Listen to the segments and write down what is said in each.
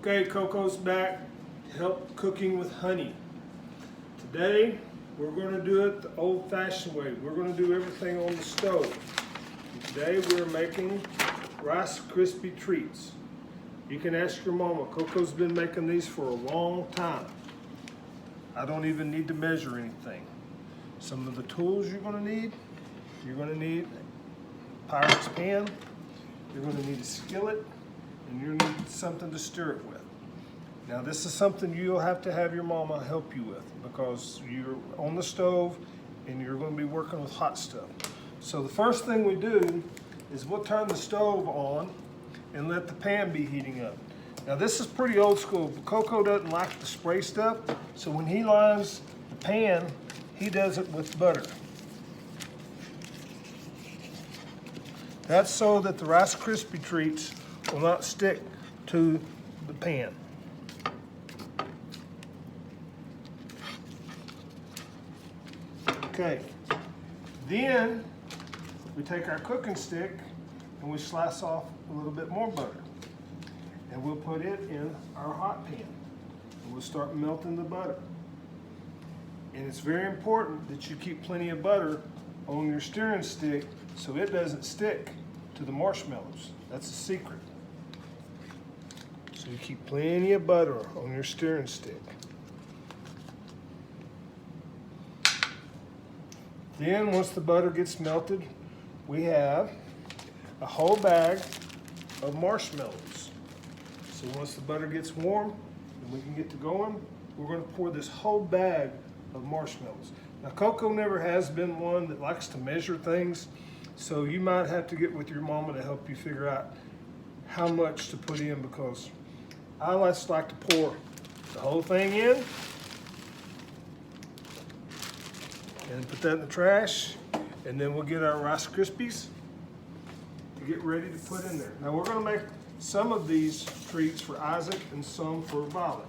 Okay, Coco's back to help cooking with honey. Today, we're going to do it the old-fashioned way. We're going to do everything on the stove. Today, we're making Rice Krispie treats. You can ask your mama. Coco's been making these for a long time. I don't even need to measure anything. Some of the tools you're going to need a Pyrex pan, you're going to need a skillet, and you're going to need something to stir it with. Now this is something you'll have to have your mama help you with because you're on the stove and you're going to be working with hot stuff. So the first thing we do is we'll turn the stove on and let the pan be heating up. Now this is pretty old school. Koko doesn't like the spray stuff, so when he lines the pan, he does it with butter. That's so that the Rice Krispie treats will not stick to the pan. Okay, then we take our cooking stick and we slice off a little bit more butter. And we'll put it in our hot pan. And we'll start melting the butter. And it's very important that you keep plenty of butter on your stirring stick so it doesn't stick to the marshmallows. That's a secret. So you keep plenty of butter on your stirring stick. Then once the butter gets melted, we have a whole bag of marshmallows. So once the butter gets warm and we can get to going, we're going to pour this whole bag of marshmallows. Now Koko never has been one that likes to measure things, so you might have to get with your mama to help you figure out how much to put in, because I just like to pour the whole thing in and put that in the trash, and then we'll get our Rice Krispies to get ready to put in there. Now we're going to make some of these treats for Isaac and some for Violet.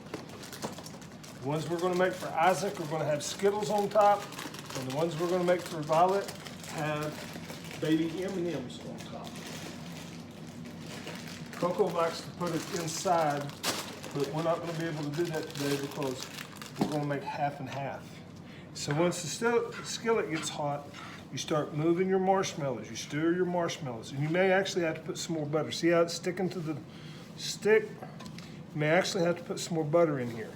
The ones we're going to make for Isaac are going to have Skittles on top, and the ones we're going to make for Violet have baby M Ms on top. Koko likes to put it inside, but we're not going to be able to do that today because we're going to make half and half. So once the skillet gets hot, you start moving your marshmallows. You stir your marshmallows, and you may actually have to put some more butter. See how it's sticking to the stick? You may actually have to put some more butter in here.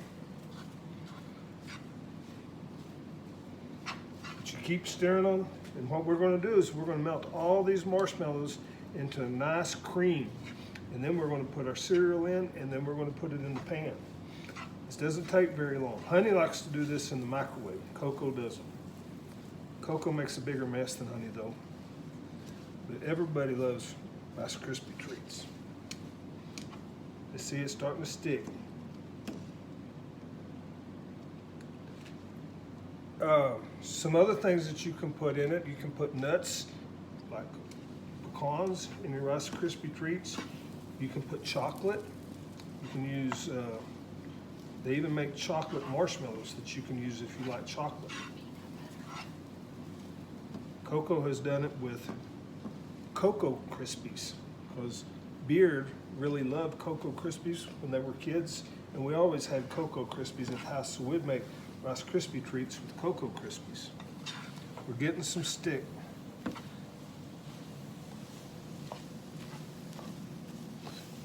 But you keep stirring them, and what we're going to do is we're going to melt all these marshmallows into a nice cream. And then we're going to put our cereal in, and then we're going to put it in the pan. This doesn't take very long. Honey likes to do this in the microwave. Koko doesn't. Koko makes a bigger mess than Honey though. But everybody loves Rice Krispie treats. You see it's starting to stick. Some other things that you can put in it, you can put nuts like pecans in your Rice Krispie treats. You can put chocolate. You can use, they even make chocolate marshmallows that you can use if you like chocolate. Koko has done it with Koko Krispies because Beard really loved Koko Krispies when they were kids, and we always had Koko Krispies at the house, so we'd make Rice Krispie treats with Koko Krispies. We're getting some stick.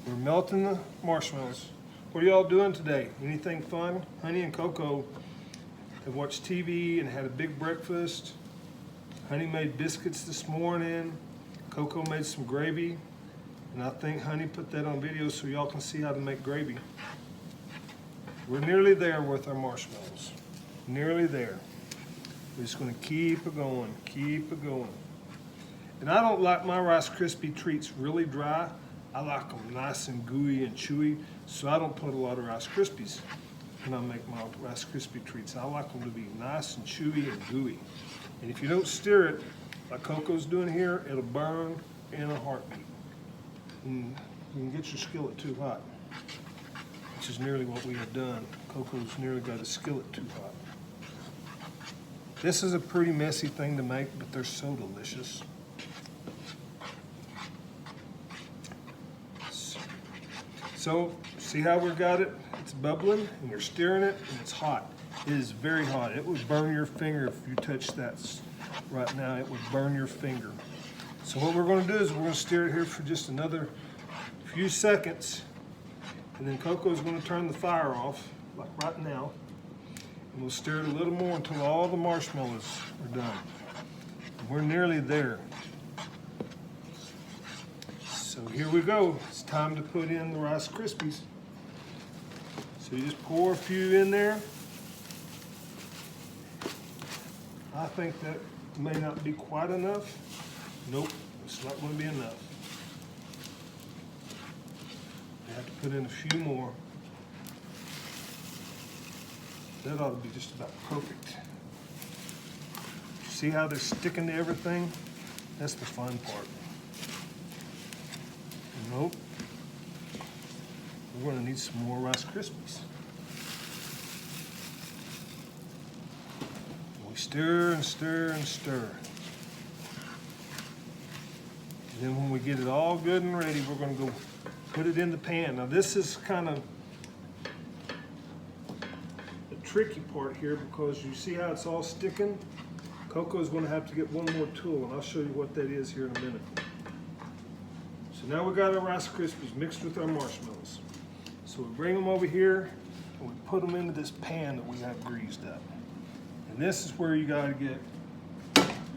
We're melting the marshmallows. What are y'all doing today? Anything fun? Honey and Koko have watched TV and had a big breakfast. Honey made biscuits this morning. Koko made some gravy. And I think Honey put that on video so y'all can see how to make gravy. We're nearly there with our marshmallows. Nearly there. We're just going to keep it going, keep it going. And I don't like my Rice Krispie treats really dry. I like them nice and gooey and chewy, so I don't put a lot of Rice Krispies when I make my Rice Krispie treats. I like them to be nice and chewy and gooey. And if you don't stir it, like Koko's doing here, it'll burn in a heartbeat. And you can get your skillet too hot, which is nearly what we have done. Koko's nearly got a skillet too hot. This is a pretty messy thing to make, but they're so delicious. So, see See how we got it? It's bubbling and you're stirring it and it's hot. It is very hot. It would burn your finger if you touch that right now. It would burn your finger. So what we're going to do is we're going to stir it here for just another few seconds, and then Koko is going to turn the fire off, like right now, and we'll stir it a little more until all the marshmallows are done. And we're nearly there. So here we go. It's time to put in the Rice Krispies. So you just pour a few in there. I think that may not be quite enough. Nope, it's not going to be enough. You have to put in a few more. That ought to be just about perfect. See how they're sticking to everything? That's the fun part. Nope. We're going to need some more Rice Krispies. We stir and stir and stir. And then when we get it all good and ready, we're going to go put it in the pan. Now this is kind of the tricky part here because you see how it's all sticking? Koko is going to have to get one more tool, and I'll show you what that is here in a minute. So now we got our Rice Krispies mixed with our marshmallows. So we bring them over here and we put them into this pan that we have greased up. And this is where you got to get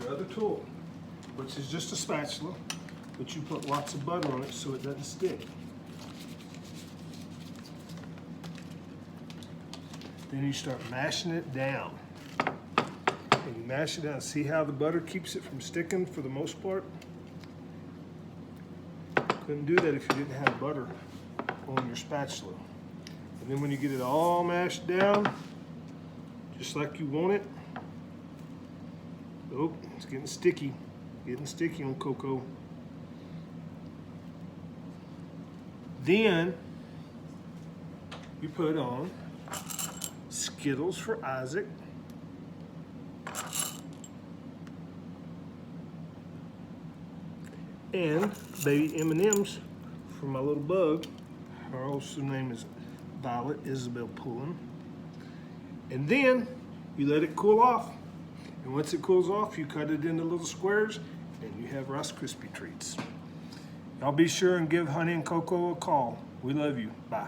your other tool, which is just a spatula, but you put lots of butter on it so it doesn't stick. Then you start mashing it down. And you mash it down. See how the butter keeps it from sticking for the most part? Couldn't do that if you didn't have butter on your spatula. And then when you get it all mashed down, just like you want it, oh, it's getting sticky on Koko. Then you put on Skittles for Isaac, and baby M Ms for my little bug. Her also name is Violet Isabel Pullen. And then you let it cool off. And once it cools off, you cut it into little squares and you have Rice Krispie treats. Y'all be sure and give Honey and Koko a call. We love you. Bye.